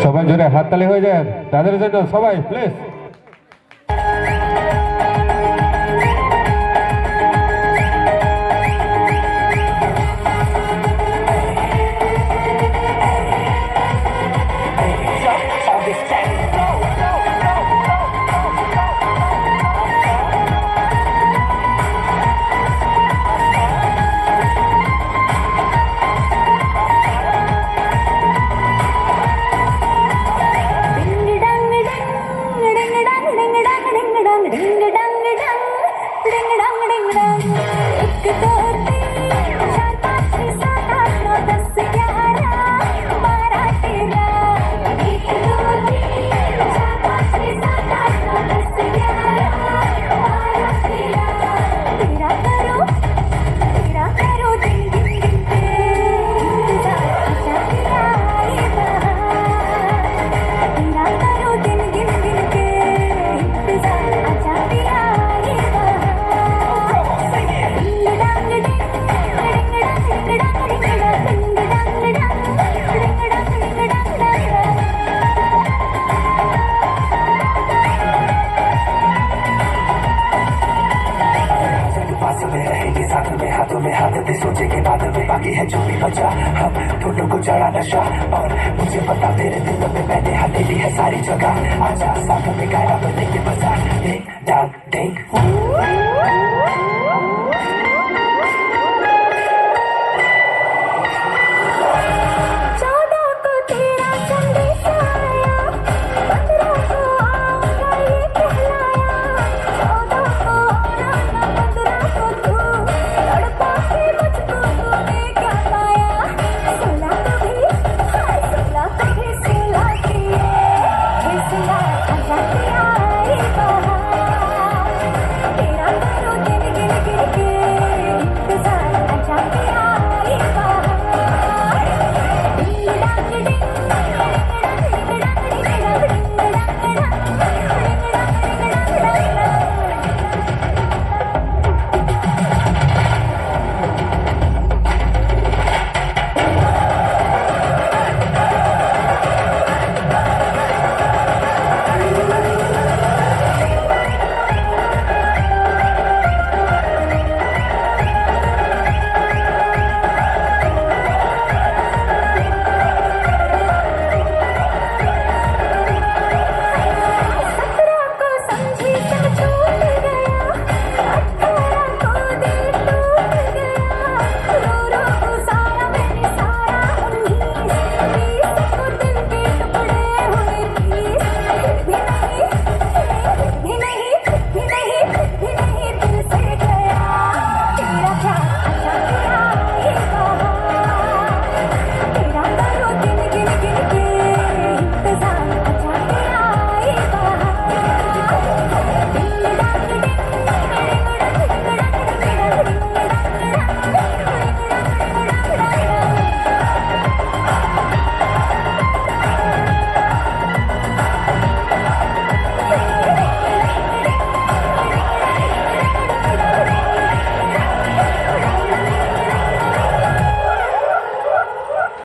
সবাই জোরে হাততালি হয়ে যায় তাদের জন্য, সবাই প্লিজ। सोचे के बाद में बाकी है जो भी बचा, हम दोनों को चढ़ा नशा। और मुझे पता तेरे दिल में मैंने हथेली है सारी जगह, आजा साथ में गाया बने के बजा।